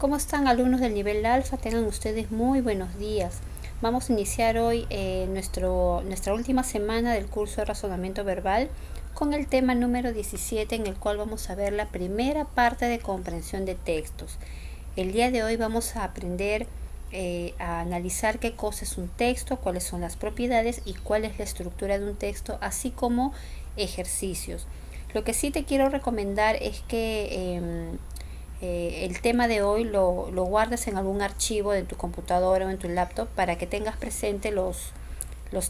¿Cómo están, alumnos del nivel alfa? Tengan ustedes muy buenos días. Vamos a iniciar hoy nuestra última semana del curso de razonamiento verbal con el tema número 17, en el cual vamos a ver la primera parte de comprensión de textos. El día de hoy vamos a aprender a analizar qué cosa es un texto, cuáles son las propiedades y cuál es la estructura de un texto, así como ejercicios. Lo que sí te quiero recomendar es que el tema de hoy lo guardes en algún archivo de tu computadora o en tu laptop para que tengas presente los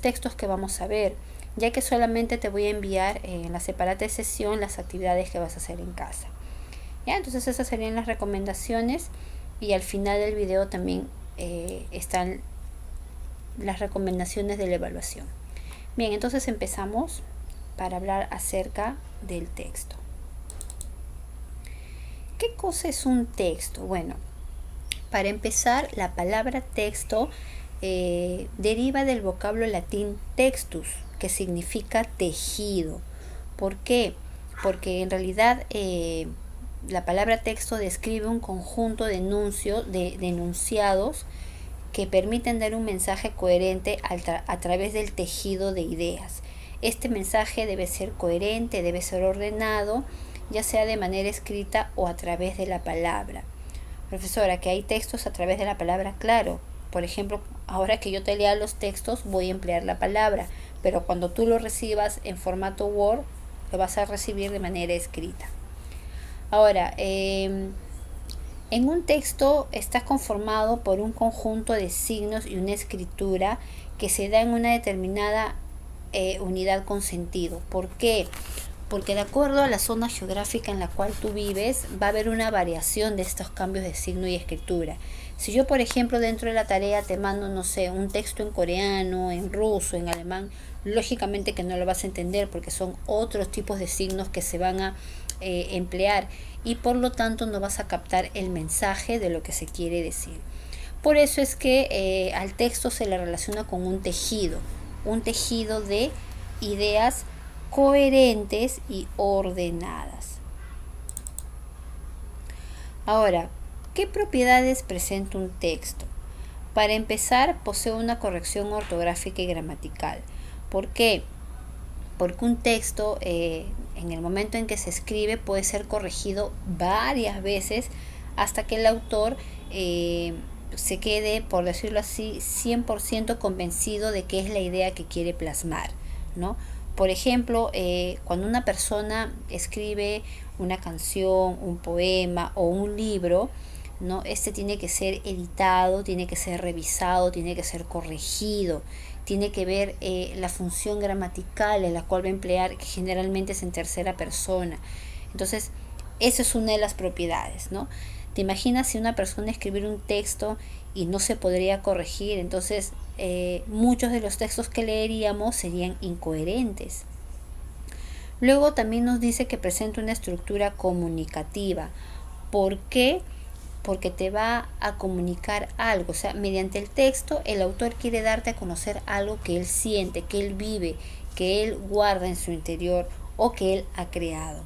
textos que vamos a ver, ya que solamente te voy a enviar en la separata sesión las actividades que vas a hacer en casa. ¿Ya? Entonces esas serían las recomendaciones, y al final del video también están las recomendaciones de la evaluación. Bien, entonces empezamos para hablar acerca del texto. ¿Qué cosa es un texto? Bueno, para empezar, la palabra texto deriva del vocablo latín textus, que significa tejido. ¿Por qué? Porque en realidad la palabra texto describe un conjunto de enunciados que permiten dar un mensaje coherente a través del tejido de ideas. Este mensaje debe ser coherente, debe ser ordenado, ya sea de manera escrita o a través de la palabra. Profesora, que hay textos a través de la palabra, claro. Por ejemplo, ahora que yo te lea los textos, voy a emplear la palabra, pero cuando tú lo recibas en formato Word, lo vas a recibir de manera escrita. Ahora, en un texto está conformado por un conjunto de signos y una escritura que se da en una determinada unidad con sentido. ¿Por qué? Porque de acuerdo a la zona geográfica en la cual tú vives, va a haber una variación de estos cambios de signo y escritura. Si yo, por ejemplo, dentro de la tarea te mando, no sé, un texto en coreano, en ruso, en alemán, lógicamente que no lo vas a entender porque son otros tipos de signos que se van a emplear, y por lo tanto no vas a captar el mensaje de lo que se quiere decir. Por eso es que al texto se le relaciona con un tejido de ideas coherentes y ordenadas. Ahora, ¿qué propiedades presenta un texto? Para empezar, posee una corrección ortográfica y gramatical. ¿Por qué? Porque un texto, en el momento en que se escribe, puede ser corregido varias veces hasta que el autor se quede, por decirlo así, 100% convencido de que es la idea que quiere plasmar, ¿no? Por ejemplo, cuando una persona escribe una canción, un poema o un libro, ¿no? Este tiene que ser editado, tiene que ser revisado, tiene que ser corregido, tiene que ver la función gramatical en la cual va a emplear, que generalmente es en tercera persona. Entonces, esa es una de las propiedades, ¿no? ¿Te imaginas si una persona escribiera un texto y no se podría corregir? Entonces, muchos de los textos que leeríamos serían incoherentes. Luego también nos dice que presenta una estructura comunicativa. ¿Por qué? Porque te va a comunicar algo. O sea, mediante el texto el autor quiere darte a conocer algo que él siente, que él vive, que él guarda en su interior o que él ha creado.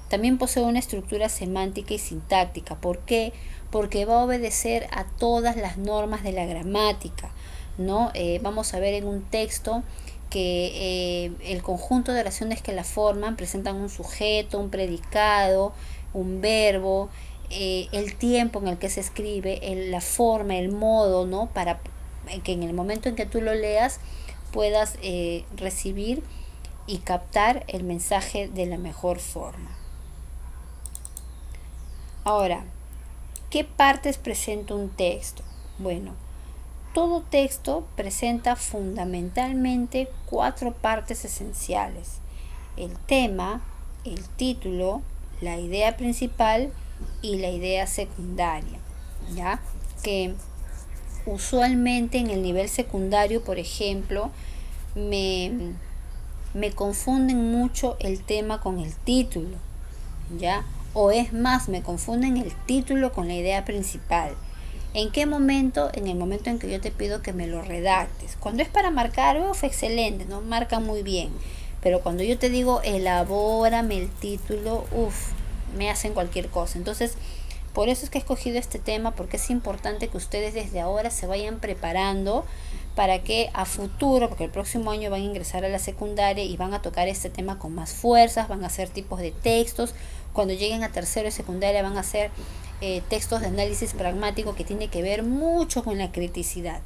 También posee una estructura semántica y sintáctica. ¿Por qué? Porque va a obedecer a todas las normas de la gramática, ¿no? Vamos a ver en un texto que el conjunto de oraciones que la forman presentan un sujeto, un predicado, un verbo, el tiempo en el que se escribe, la forma, el modo, ¿no? Para que en el momento en que tú lo leas puedas recibir y captar el mensaje de la mejor forma. Ahora, ¿qué partes presenta un texto? Bueno, todo texto presenta fundamentalmente 4 partes esenciales: el tema, el título, la idea principal y la idea secundaria, ¿ya? Que usualmente en el nivel secundario, por ejemplo, me confunden mucho el tema con el título, ¿ya? O es más, me confunden el título con la idea principal. ¿En qué momento? En el momento en que yo te pido que me lo redactes. Cuando es para marcar, excelente, ¿no? Marca muy bien. Pero cuando yo te digo, elabórame el título, me hacen cualquier cosa. Entonces, Por eso es que he escogido este tema, porque es importante que ustedes desde ahora se vayan preparando para que a futuro, porque el próximo año van a ingresar a la secundaria y van a tocar este tema con más fuerzas, van a hacer tipos de textos. Cuando lleguen a tercero de secundaria van a hacer textos de análisis pragmático que tiene que ver mucho con la criticidad.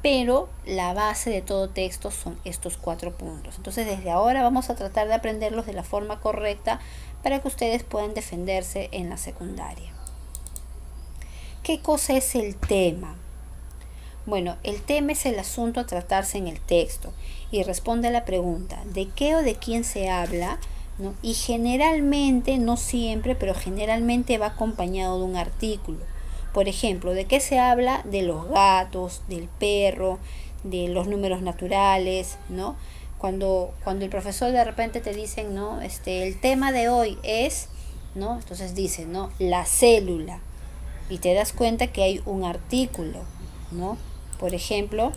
Pero la base de todo texto son estos 4 puntos. Entonces desde ahora vamos a tratar de aprenderlos de la forma correcta para que ustedes puedan defenderse en la secundaria. ¿Qué cosa es el tema? Bueno, el tema es el asunto a tratarse en el texto y responde a la pregunta ¿de qué o de quién se habla? ¿No? Y generalmente, no siempre, pero generalmente va acompañado de un artículo. Por ejemplo, ¿de qué se habla? De los gatos, del perro, de los números naturales, ¿no? Cuando el profesor de repente te dicen, ¿no? El tema de hoy es, ¿no? Entonces dice, ¿no? La célula. Y te das cuenta que hay un artículo, ¿no? Por ejemplo,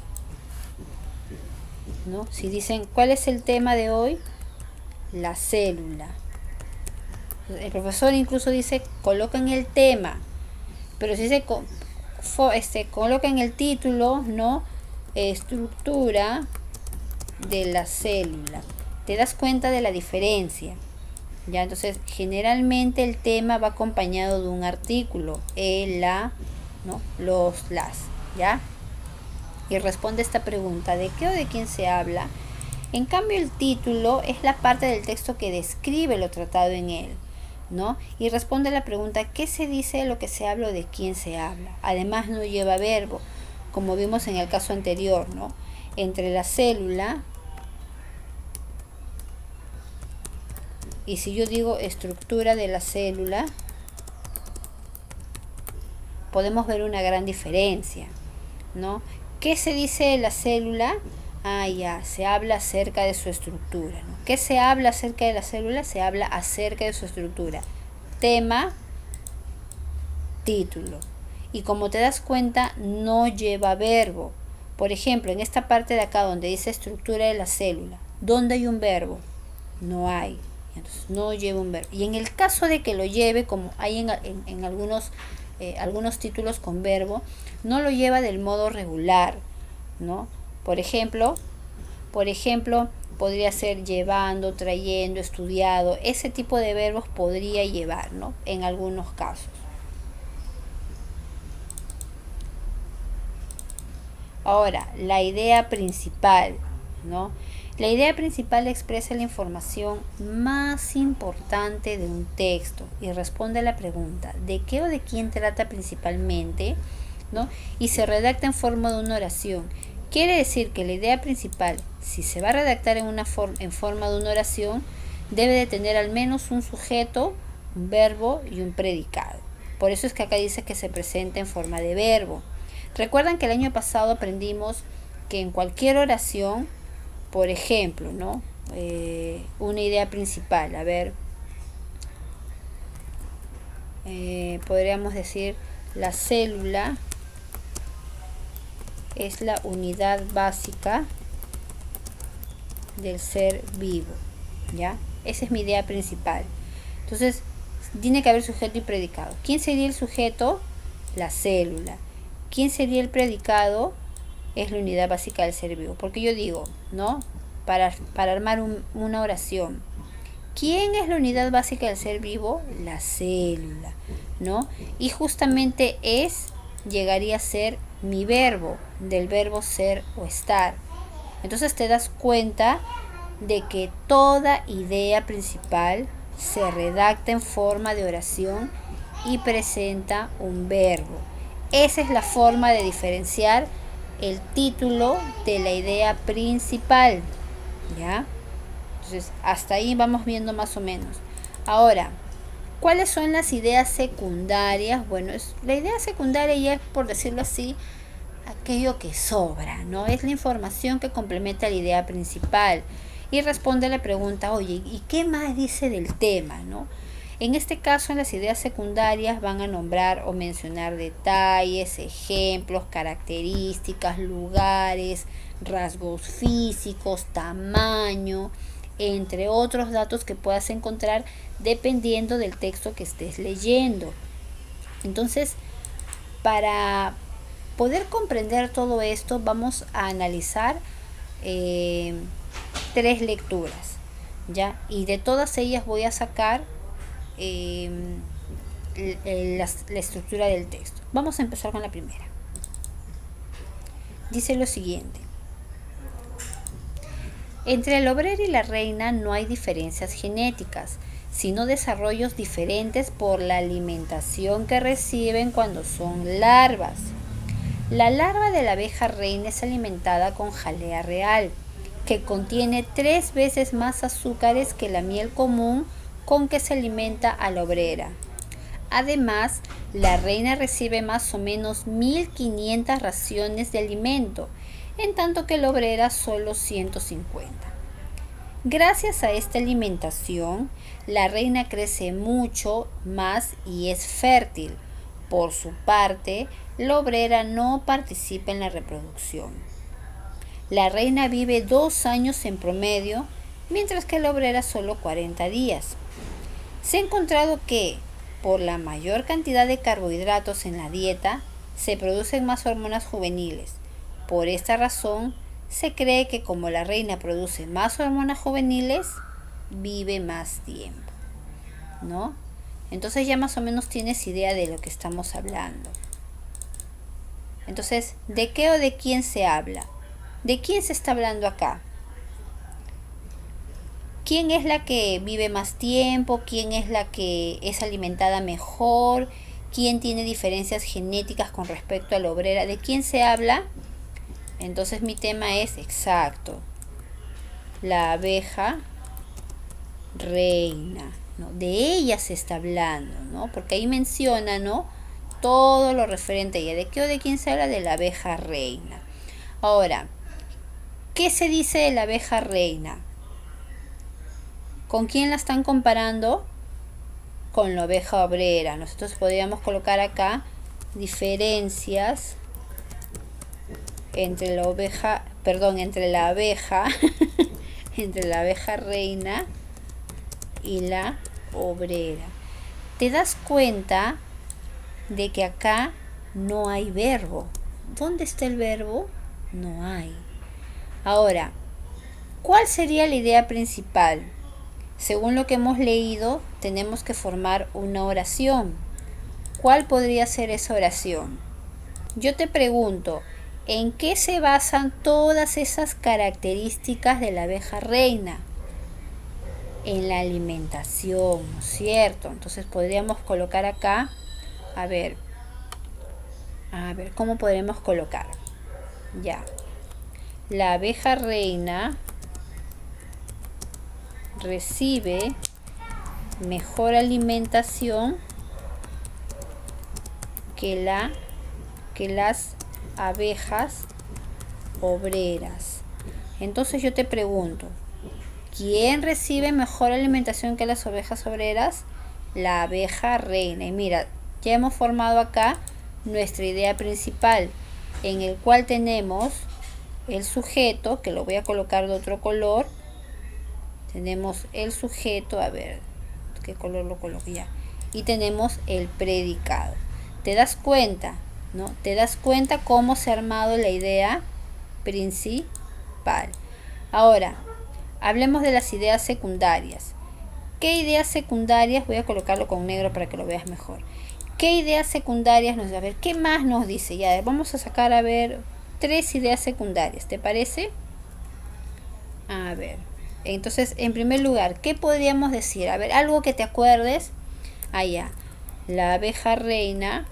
¿no? Si dicen, ¿cuál es el tema de hoy? La célula. El profesor incluso dice, colocan el tema, pero si se coloca en el título, ¿no? Estructura de la célula. Te das cuenta de la diferencia. Ya, entonces generalmente el tema va acompañado de un artículo, el, la, ¿no? Los, las, ¿ya? Y responde esta pregunta, ¿de qué o de quién se habla? En cambio el título es la parte del texto que describe lo tratado en él, ¿no? Y responde la pregunta, ¿qué se dice de lo que se habla o de quién se habla? Además no lleva verbo, como vimos en el caso anterior, ¿no? Entre la célula, y si yo digo estructura de la célula, podemos ver una gran diferencia, ¿no? ¿Qué se dice de la célula? Ya, se habla acerca de su estructura, ¿no? ¿Qué se habla acerca de la célula? Se habla acerca de su estructura. Tema, título. Y como te das cuenta, no lleva verbo. Por ejemplo, en esta parte de acá donde dice estructura de la célula, ¿dónde hay un verbo? No hay. Entonces, no lleva un verbo. Y en el caso de que lo lleve, como hay en algunos títulos con verbo, no lo lleva del modo regular, ¿no? Por ejemplo, podría ser llevando, trayendo, estudiado. Ese tipo de verbos podría llevar, ¿no? En algunos casos. Ahora, la idea principal, ¿no? La idea principal expresa la información más importante de un texto y responde a la pregunta ¿de qué o de quién trata principalmente? ¿No? Y se redacta en forma de una oración. Quiere decir que la idea principal, si se va a redactar en forma de una oración, debe de tener al menos un sujeto, un verbo y un predicado. Por eso es que acá dice que se presenta en forma de verbo. Recuerdan que el año pasado aprendimos que en cualquier oración, por ejemplo, ¿no? Una idea principal, a ver, podríamos decir, la célula es la unidad básica del ser vivo, ¿ya? Esa es mi idea principal. Entonces, tiene que haber sujeto y predicado. ¿Quién sería el sujeto? La célula. ¿Quién sería el predicado? Es la unidad básica del ser vivo. Porque yo digo, ¿no? Para armar una oración. ¿Quién es la unidad básica del ser vivo? La célula, ¿no? Y justamente llegaría a ser mi verbo, del verbo ser o estar. Entonces te das cuenta de que toda idea principal se redacta en forma de oración y presenta un verbo. Esa es la forma de diferenciar el título de la idea principal, ¿ya? Entonces, hasta ahí vamos viendo más o menos. Ahora, ¿cuáles son las ideas secundarias? Bueno, la idea secundaria ya es, por decirlo así, aquello que sobra, ¿no? Es la información que complementa la idea principal y responde a la pregunta, oye, ¿y qué más dice del tema, no? En este caso, en las ideas secundarias van a nombrar o mencionar detalles, ejemplos, características, lugares, rasgos físicos, tamaño, entre otros datos que puedas encontrar dependiendo del texto que estés leyendo. Entonces, para poder comprender todo esto, vamos a analizar 3 lecturas, ¿ya? Y de todas ellas voy a sacar la estructura del texto. Vamos a empezar con la primera. Dice lo siguiente: entre el obrero y la reina no hay diferencias genéticas, sino desarrollos diferentes por la alimentación que reciben cuando son larvas. La larva de la abeja reina es alimentada con jalea real, que contiene 3 veces más azúcares que la miel común con que se alimenta a la obrera. Además, la reina recibe más o menos 1500 raciones de alimento, en tanto que la obrera solo 150. Gracias a esta alimentación, la reina crece mucho más y es fértil. Por su parte, la obrera no participa en la reproducción. La reina vive 2 años en promedio, mientras que la obrera solo 40 días. Se ha encontrado que, por la mayor cantidad de carbohidratos en la dieta, se producen más hormonas juveniles. Por esta razón, se cree que como la reina produce más hormonas juveniles, vive más tiempo, ¿no? Entonces ya más o menos tienes idea de lo que estamos hablando. Entonces, ¿de qué o de quién se habla? ¿De quién se está hablando acá? ¿Quién es la que vive más tiempo? ¿Quién es la que es alimentada mejor? ¿Quién tiene diferencias genéticas con respecto a la obrera? ¿De quién se habla? Entonces mi tema es exacto, la abeja reina, ¿no? De ella se está hablando, ¿no? Porque ahí menciona, ¿no?, todo lo referente a ella. ¿De qué o de quién se habla? De la abeja reina. Ahora, ¿qué se dice de la abeja reina? ¿Con quién la están comparando? Con la oveja obrera. Nosotros podríamos colocar acá diferencias entre la oveja, perdón, entre la abeja, entre la abeja reina y la obrera. ¿Te das cuenta de que acá no hay verbo? ¿Dónde está el verbo? No hay. Ahora, ¿cuál sería la idea principal? Según lo que hemos leído, tenemos que formar una oración. ¿Cuál podría ser esa oración? Yo te pregunto, ¿en qué se basan todas esas características de la abeja reina? En la alimentación, ¿no es cierto? Entonces podríamos colocar acá, a ver, ¿cómo podremos colocar? Ya, la abeja reina recibe mejor alimentación que las abejas obreras. Entonces yo te pregunto, ¿quién recibe mejor alimentación que las ovejas obreras? La abeja reina. Y mira, ya hemos formado acá nuestra idea principal, en el cual tenemos el sujeto, que lo voy a colocar de otro color. Tenemos el sujeto, a ver, ¿qué color lo coloco ya? Y tenemos el predicado. ¿Te das cuenta? ¿No? ¿Te das cuenta cómo se ha armado la idea principal? Ahora, hablemos de las ideas secundarias. ¿Qué ideas secundarias? Voy a colocarlo con negro para que lo veas mejor. ¿Qué ideas secundarias nos da? A ver, ¿qué más nos dice? Ya, vamos a sacar, a ver, 3 ideas secundarias, ¿te parece? A ver, entonces, en primer lugar, ¿qué podríamos decir? A ver, algo que te acuerdes. Allá, la abeja reina.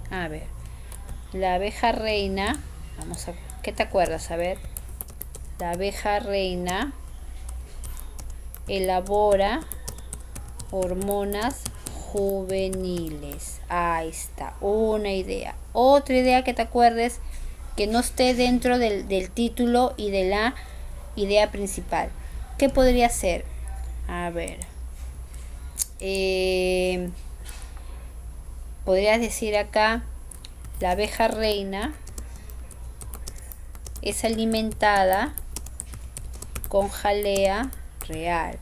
A ver, la abeja reina. Vamos a, ¿qué te acuerdas? A ver, la abeja reina elabora hormonas juveniles. Ahí está, una idea. Otra idea que te acuerdes que no esté dentro del título y de la idea principal. ¿Qué podría ser? A ver, podrías decir acá, la abeja reina es alimentada con jalea real.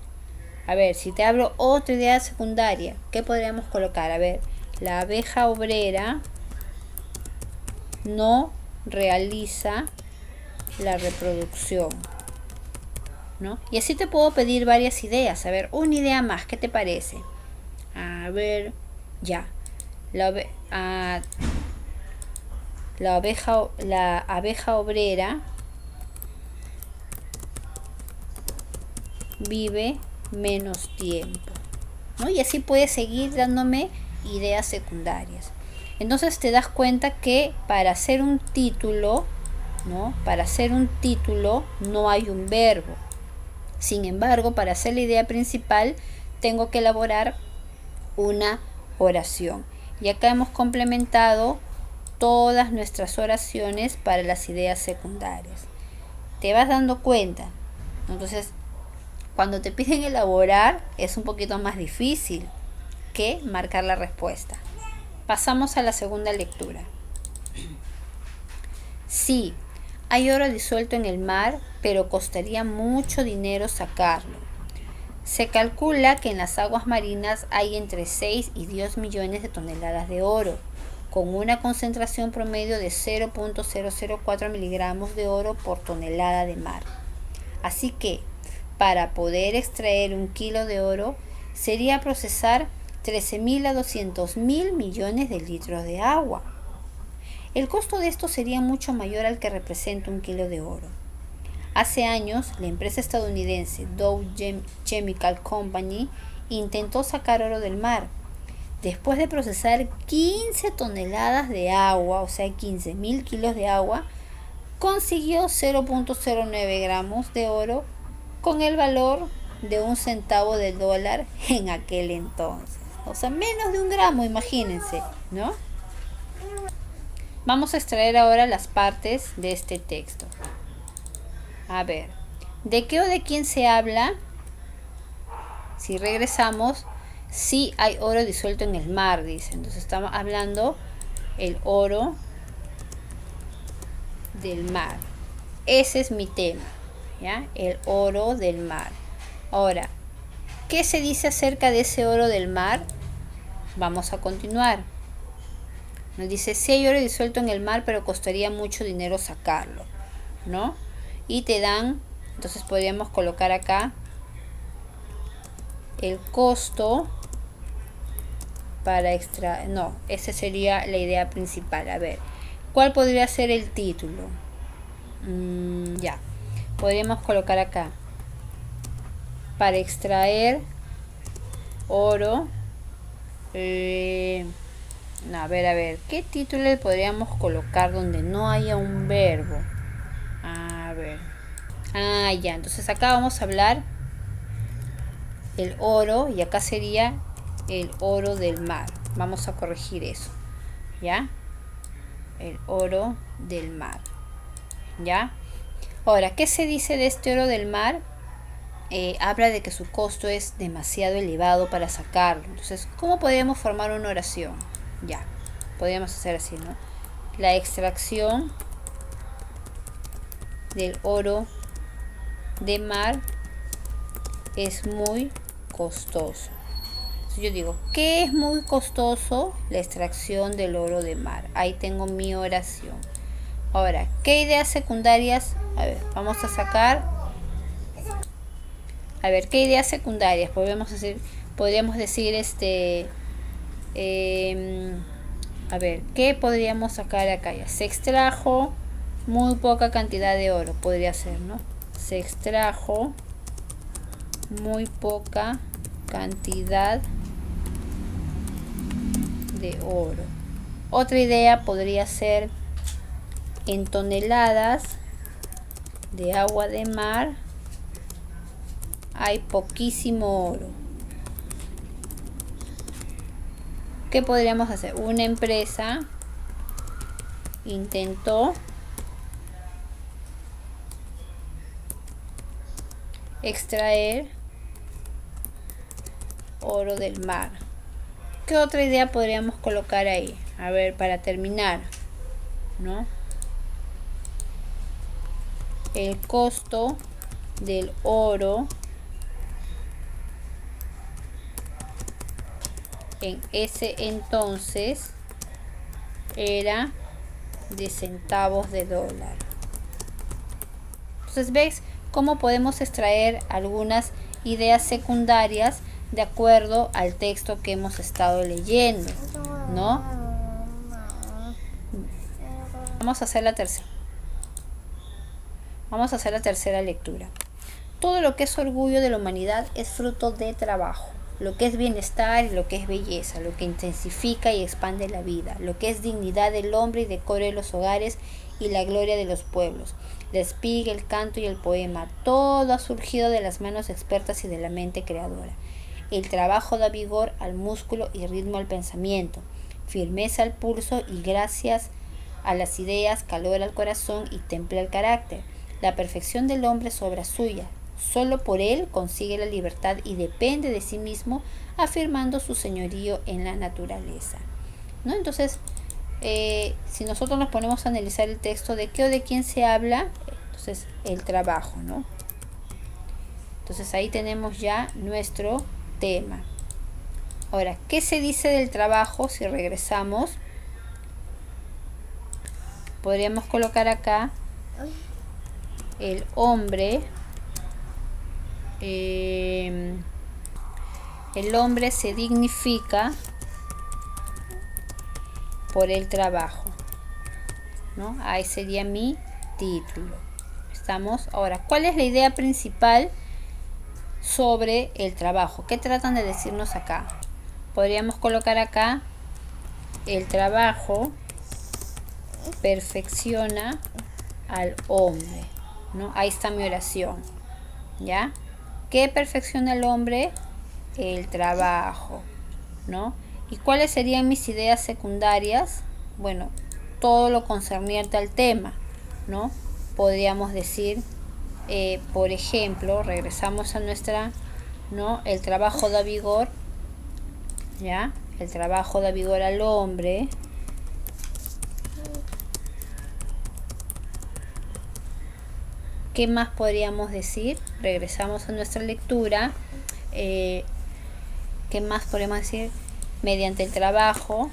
A ver, si te hablo otra idea secundaria, ¿qué podríamos colocar? A ver, la abeja obrera no realiza la reproducción, ¿no? Y así te puedo pedir varias ideas. A ver, una idea más, ¿qué te parece? A ver, ya. La abeja obrera vive menos tiempo, ¿no? Y así puedes seguir dándome ideas secundarias. Entonces te das cuenta que para hacer un título, ¿no? Para hacer un título no hay un verbo. Sin embargo, para hacer la idea principal, tengo que elaborar una oración. Y acá hemos complementado todas nuestras oraciones para las ideas secundarias. ¿Te vas dando cuenta? Entonces, cuando te piden elaborar, es un poquito más difícil que marcar la respuesta. Pasamos a la segunda lectura. Sí, hay oro disuelto en el mar, pero costaría mucho dinero sacarlo. Se calcula que en las aguas marinas hay entre 6 y 10 millones de toneladas de oro, con una concentración promedio de 0.004 miligramos de oro por tonelada de mar. Así que, para poder extraer 1 kilo de oro, sería procesar 13.000 a 200.000 millones de litros de agua. El costo de esto sería mucho mayor al que representa 1 kilo de oro. Hace años, la empresa estadounidense Dow Chemical Company intentó sacar oro del mar. Después de procesar 15 toneladas de agua, o sea 15.000 kilos de agua, consiguió 0.09 gramos de oro con el valor de 1 centavo de dólar en aquel entonces. O sea, menos de 1 gramo, imagínense, ¿no? Vamos a extraer ahora las partes de este texto. A ver, ¿de qué o de quién se habla? Si regresamos, sí hay oro disuelto en el mar, dice. Entonces estamos hablando el oro del mar. Ese es mi tema, ¿ya? El oro del mar. Ahora, ¿qué se dice acerca de ese oro del mar? Vamos a continuar. Nos dice, sí hay oro disuelto en el mar, pero costaría mucho dinero sacarlo, ¿no? Y te dan, entonces podríamos colocar acá el costo para extraer, no, esa sería la idea principal. A ver, ¿cuál podría ser el título? Ya, podríamos colocar acá, para extraer oro, no, a ver, ¿qué título le podríamos colocar donde no haya un verbo? A ver, ya, entonces acá vamos a hablar el oro y acá sería el oro del mar. Vamos a corregir eso, ¿ya? El oro del mar, ¿ya? Ahora, ¿qué se dice de este oro del mar? Habla de que su costo es demasiado elevado para sacarlo. Entonces, ¿cómo podríamos formar una oración? Ya, podríamos hacer así, ¿no? La extracción del oro de mar es muy costoso. Entonces yo digo, ¿qué es muy costoso? La extracción del oro de mar. Ahí tengo mi oración. Ahora, ¿qué ideas secundarias? A ver, vamos a sacar. A ver, ¿qué ideas secundarias? Podríamos decir a ver, ¿qué podríamos sacar acá? Ya se extrajo muy poca cantidad de oro, podría ser, ¿no? Se extrajo muy poca cantidad de oro. Otra idea podría ser, en toneladas de agua de mar hay poquísimo oro. ¿Qué podríamos hacer? Una empresa intentó extraer oro del mar. ¿Qué otra idea podríamos colocar ahí? A ver, para terminar, ¿no? El costo del oro en ese entonces era de centavos de dólar. Entonces, ¿ves cómo podemos extraer algunas ideas secundarias de acuerdo al texto que hemos estado leyendo, ¿no? Vamos a hacer la tercera lectura. Todo lo que es orgullo de la humanidad es fruto de trabajo. Lo que es bienestar y lo que es belleza, lo que intensifica y expande la vida, lo que es dignidad del hombre y decoro de los hogares y la gloria de los pueblos. La espiga, el canto y el poema, todo ha surgido de las manos expertas y de la mente creadora. El trabajo da vigor al músculo y ritmo al pensamiento, firmeza al pulso y gracias a las ideas, calor al corazón y temple al carácter. La perfección del hombre es obra suya. Solo por él consigue la libertad y depende de sí mismo, afirmando su señorío en la naturaleza, ¿no? Entonces, si nosotros nos ponemos a analizar el texto, ¿de qué o de quién se habla? Entonces, el trabajo, ¿no? Entonces, ahí tenemos ya nuestro tema. Ahora, ¿qué se dice del trabajo? Si regresamos, podríamos colocar acá el hombre. El hombre se dignifica por el trabajo, ¿no? Ahí sería mi título. ¿Estamos? Ahora, ¿cuál es la idea principal sobre el trabajo? ¿Qué tratan de decirnos acá? Podríamos colocar acá: el trabajo perfecciona al hombre, ¿no? Ahí está mi oración, ¿ya? ¿Qué perfecciona al hombre? El trabajo, ¿no? ¿Y cuáles serían mis ideas secundarias? Bueno, todo lo concerniente al tema, ¿no? Podríamos decir, por ejemplo, regresamos a nuestra, ¿no? El trabajo da vigor, ¿ya? El trabajo da vigor al hombre. ¿Qué más podríamos decir? Regresamos a nuestra lectura. ¿Qué más podemos decir? Mediante el trabajo,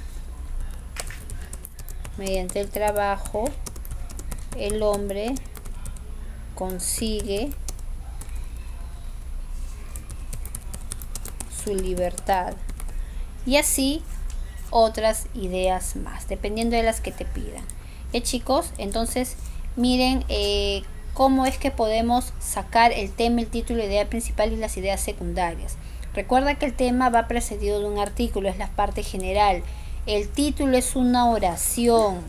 el hombre consigue su libertad. Y así otras ideas más, dependiendo de las que te pidan. Chicos, entonces miren cómo es que podemos sacar el tema, el título, la idea principal y las ideas secundarias. Recuerda que el tema va precedido de un artículo, es la parte general. El título es una oración,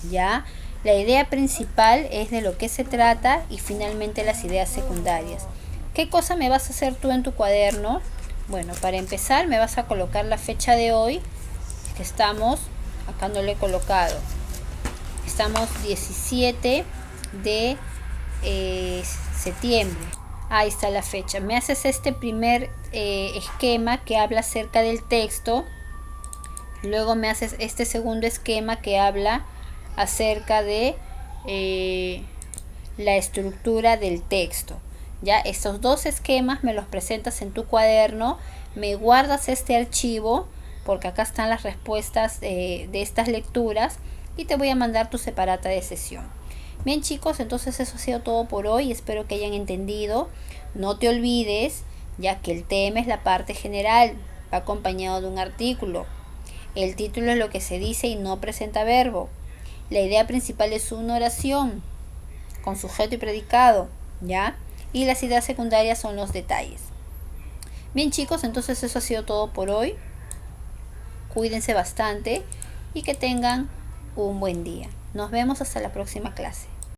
¿ya? La idea principal es de lo que se trata y finalmente las ideas secundarias. ¿Qué cosa me vas a hacer tú en tu cuaderno? Bueno, para empezar me vas a colocar la fecha de hoy, que estamos, acá no lo he colocado, estamos 17 de septiembre. Ahí está la fecha. Me haces este primer esquema que habla acerca del texto. Luego me haces este segundo esquema que habla acerca de la estructura del texto. Ya, estos dos esquemas me los presentas en tu cuaderno. Me guardas este archivo porque acá están las respuestas de estas lecturas y te voy a mandar tu separata de sesión. Bien, chicos, entonces eso ha sido todo por hoy. Espero que hayan entendido. No te olvides, ya que el tema es la parte general, va acompañado de un artículo. El título es lo que se dice y no presenta verbo. La idea principal es una oración con sujeto y predicado, ¿ya? Y las ideas secundarias son los detalles. Bien, chicos, entonces eso ha sido todo por hoy. Cuídense bastante y que tengan un buen día. Nos vemos hasta la próxima clase.